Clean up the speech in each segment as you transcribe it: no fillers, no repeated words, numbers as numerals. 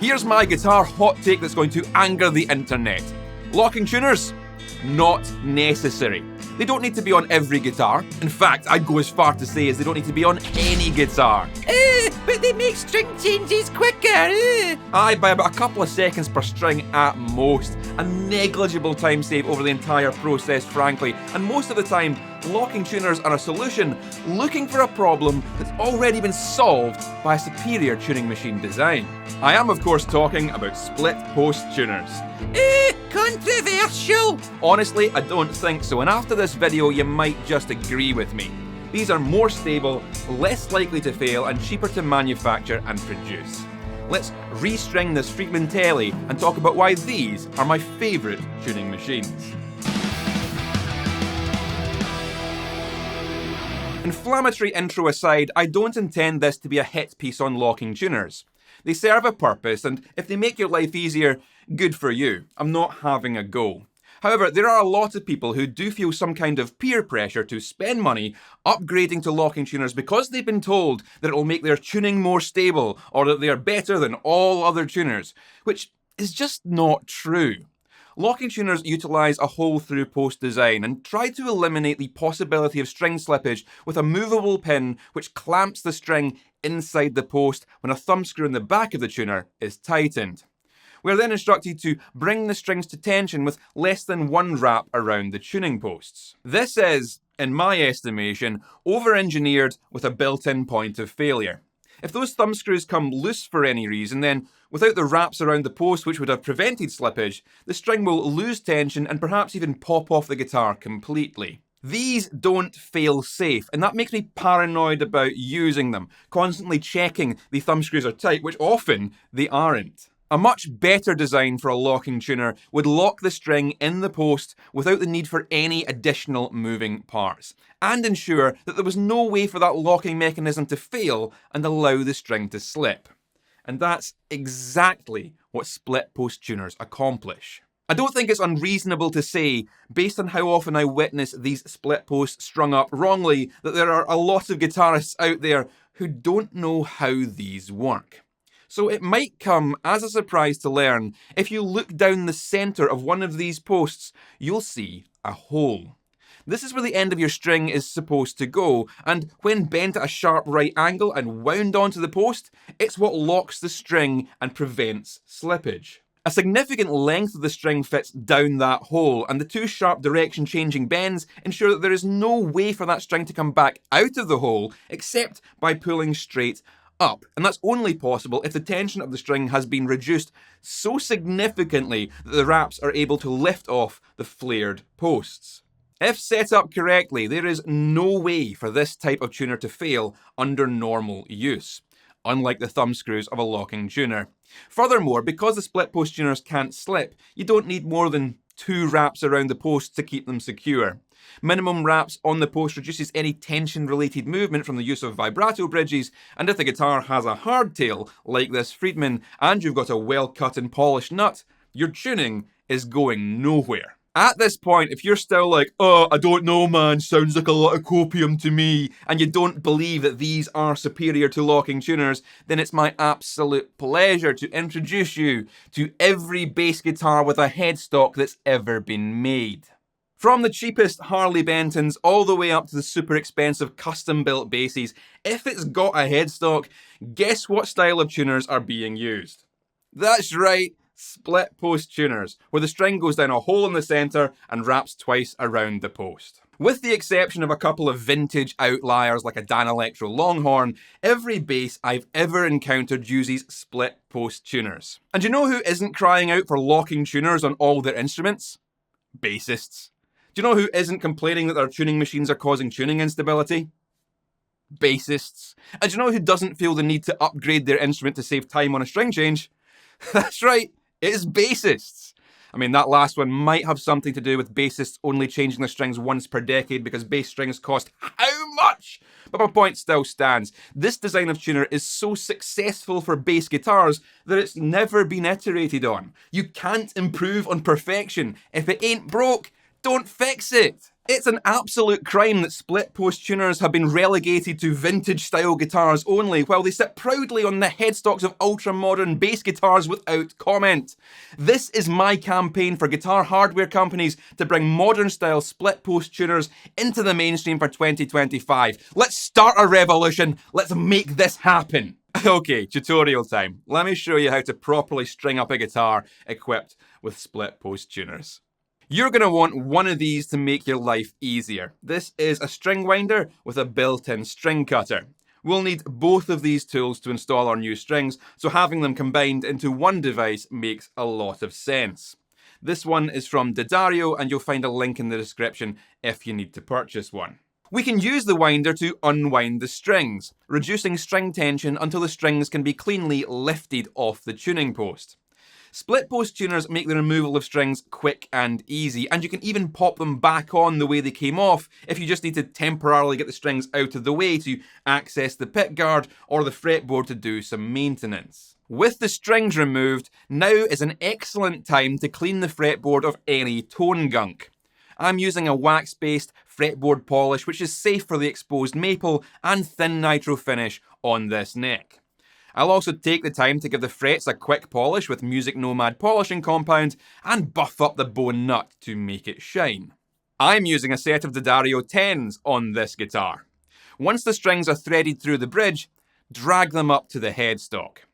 Here's my guitar hot take that's going to anger the internet. Locking tuners? Not necessary. They don't need to be on every guitar. In fact, I'd go as far to say as they don't need to be on any guitar. But they make string changes quicker. Aye, by about a couple of seconds per string at most. A negligible time save over the entire process, frankly. And most of the time, locking tuners are a solution looking for a problem that's already been solved by a superior tuning machine design. I am, of course, talking about split-post tuners. Controversial. Honestly, I don't think so, and after this video, you might just agree with me. These are more stable, less likely to fail, and cheaper to manufacture and produce. Let's restring this Friedman telly and talk about why these are my favourite tuning machines. Inflammatory intro aside, I don't intend this to be a hit piece on locking tuners. They serve a purpose, and if they make your life easier, good for you. I'm not having a go. However, there are a lot of people who do feel some kind of peer pressure to spend money upgrading to locking tuners because they've been told that it will make their tuning more stable or that they are better than all other tuners, which is just not true. Locking tuners utilise a hole-through post design and try to eliminate the possibility of string slippage with a movable pin which clamps the string inside the post when a thumb screw in the back of the tuner is tightened. We're then instructed to bring the strings to tension with less than one wrap around the tuning posts. This is, in my estimation, over-engineered with a built-in point of failure. If those thumb screws come loose for any reason, then without the wraps around the post which would have prevented slippage, the string will lose tension and perhaps even pop off the guitar completely. These don't fail safe, and that makes me paranoid about using them, constantly checking the thumb screws are tight, which often they aren't. A much better design for a locking tuner would lock the string in the post without the need for any additional moving parts, and ensure that there was no way for that locking mechanism to fail and allow the string to slip. And that's exactly what split-post tuners accomplish. I don't think it's unreasonable to say, based on how often I witness these split posts strung up wrongly, that there are a lot of guitarists out there who don't know how these work. So it might come as a surprise to learn, if you look down the centre of one of these posts, you'll see a hole. This is where the end of your string is supposed to go, and when bent at a sharp right angle and wound onto the post, it's what locks the string and prevents slippage. A significant length of the string fits down that hole, and the two sharp direction changing bends ensure that there is no way for that string to come back out of the hole except by pulling straight up. And that's only possible if the tension of the string has been reduced so significantly that the wraps are able to lift off the flared posts. If set up correctly, there is no way for this type of tuner to fail under normal use, unlike the thumb screws of a locking tuner. Furthermore, because the split post tuners can't slip, you don't need more than 2 wraps around the post to keep them secure. Minimum wraps on the post reduces any tension-related movement from the use of vibrato bridges, and if the guitar has a hardtail, like this Friedman, and you've got a well-cut and polished nut, your tuning is going nowhere. At this point, if you're still like, oh, I don't know man, sounds like a lot of copium to me, and you don't believe that these are superior to locking tuners, then it's my absolute pleasure to introduce you to every bass guitar with a headstock that's ever been made. From the cheapest Harley Bentons all the way up to the super expensive custom-built basses, if it's got a headstock, guess what style of tuners are being used? That's right, split-post tuners, where the string goes down a hole in the centre and wraps twice around the post. With the exception of a couple of vintage outliers like a Dan Electro Longhorn, every bass I've ever encountered uses split-post tuners. And you know who isn't crying out for locking tuners on all their instruments? Bassists. Do you know who isn't complaining that their tuning machines are causing tuning instability? Bassists. And do you know who doesn't feel the need to upgrade their instrument to save time on a string change? That's right, it is bassists. I mean, that last one might have something to do with bassists only changing their strings once per decade because bass strings cost how much? But my point still stands. This design of tuner is so successful for bass guitars that it's never been iterated on. You can't improve on perfection. If it ain't broke, don't fix it. It's an absolute crime that split post tuners have been relegated to vintage style guitars only, while they sit proudly on the headstocks of ultra-modern bass guitars without comment. This is my campaign for guitar hardware companies to bring modern style split post tuners into the mainstream for 2025. Let's start a revolution. Let's make this happen. Okay, tutorial time. Let me show you how to properly string up a guitar equipped with split post tuners. You're going to want one of these to make your life easier. This is a string winder with a built-in string cutter. We'll need both of these tools to install our new strings, so having them combined into one device makes a lot of sense. This one is from D'Addario, and you'll find a link in the description if you need to purchase one. We can use the winder to unwind the strings, reducing string tension until the strings can be cleanly lifted off the tuning post. Split post tuners make the removal of strings quick and easy, and you can even pop them back on the way they came off if you just need to temporarily get the strings out of the way to access the pickguard or the fretboard to do some maintenance. With the strings removed, now is an excellent time to clean the fretboard of any tone gunk. I'm using a wax-based fretboard polish which is safe for the exposed maple and thin nitro finish on this neck. I'll also take the time to give the frets a quick polish with Music Nomad polishing compound and buff up the bone nut to make it shine. I'm using a set of D'Addario 10s on this guitar. Once the strings are threaded through the bridge, drag them up to the headstock.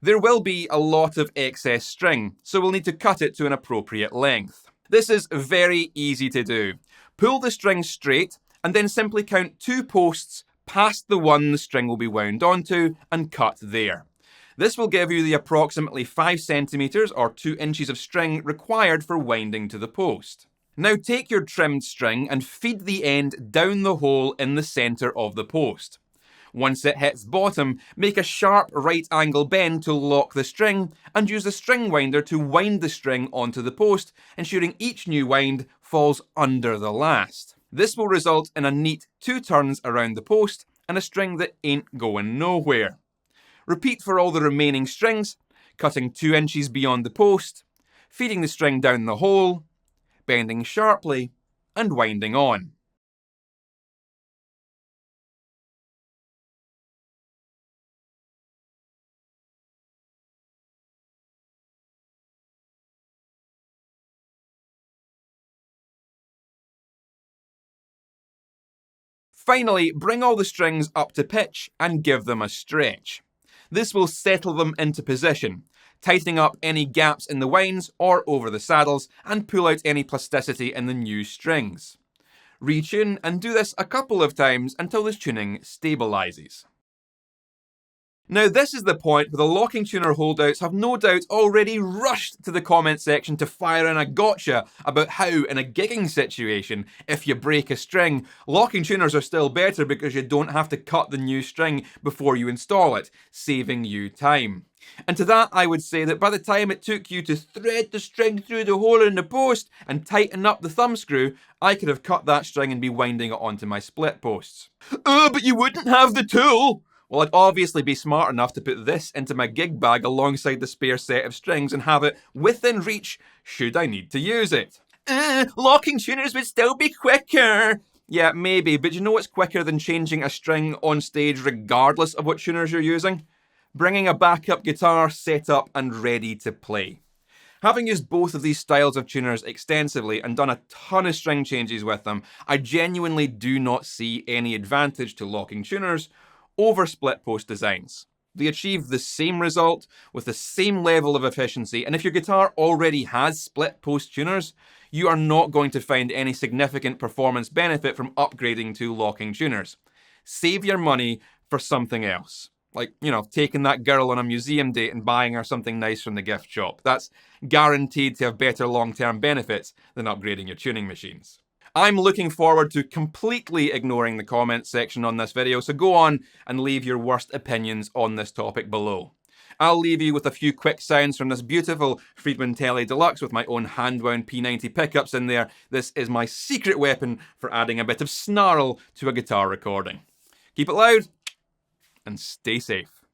There will be a lot of excess string, so we'll need to cut it to an appropriate length. This is very easy to do. Pull the string straight and then simply count 2 posts past the one the string will be wound onto and cut there. This will give you the approximately 5 centimeters or 2 inches of string required for winding to the post. Now take your trimmed string and feed the end down the hole in the center of the post. Once it hits bottom, make a sharp right angle bend to lock the string and use the string winder to wind the string onto the post, ensuring each new wind falls under the last. This will result in a neat 2 turns around the post and a string that ain't going nowhere. Repeat for all the remaining strings, cutting 2 inches beyond the post, feeding the string down the hole, bending sharply, and winding on. Finally, bring all the strings up to pitch and give them a stretch. This will settle them into position, tightening up any gaps in the winds or over the saddles and pull out any plasticity in the new strings. Retune and do this a couple of times until the tuning stabilises. Now this is the point where the locking tuner holdouts have no doubt already rushed to the comment section to fire in a gotcha about how, in a gigging situation, if you break a string, locking tuners are still better because you don't have to cut the new string before you install it, saving you time. And to that I would say that by the time it took you to thread the string through the hole in the post and tighten up the thumb screw, I could have cut that string and be winding it onto my split posts. But you wouldn't have the tool! Well, I'd obviously be smart enough to put this into my gig bag alongside the spare set of strings and have it within reach should I need to use it. Locking tuners would still be quicker. Yeah, maybe, but you know what's quicker than changing a string on stage regardless of what tuners you're using? Bringing a backup guitar set up and ready to play. Having used both of these styles of tuners extensively and done a ton of string changes with them, I genuinely do not see any advantage to locking tuners over split post designs. They achieve the same result with the same level of efficiency, and if your guitar already has split post tuners, you are not going to find any significant performance benefit from upgrading to locking tuners. Save your money for something else. Like, taking that girl on a museum date and buying her something nice from the gift shop. That's guaranteed to have better long-term benefits than upgrading your tuning machines. I'm looking forward to completely ignoring the comments section on this video, so go on and leave your worst opinions on this topic below. I'll leave you with a few quick sounds from this beautiful Friedman Tele Deluxe with my own hand-wound P90 pickups in there. This is my secret weapon for adding a bit of snarl to a guitar recording. Keep it loud and stay safe.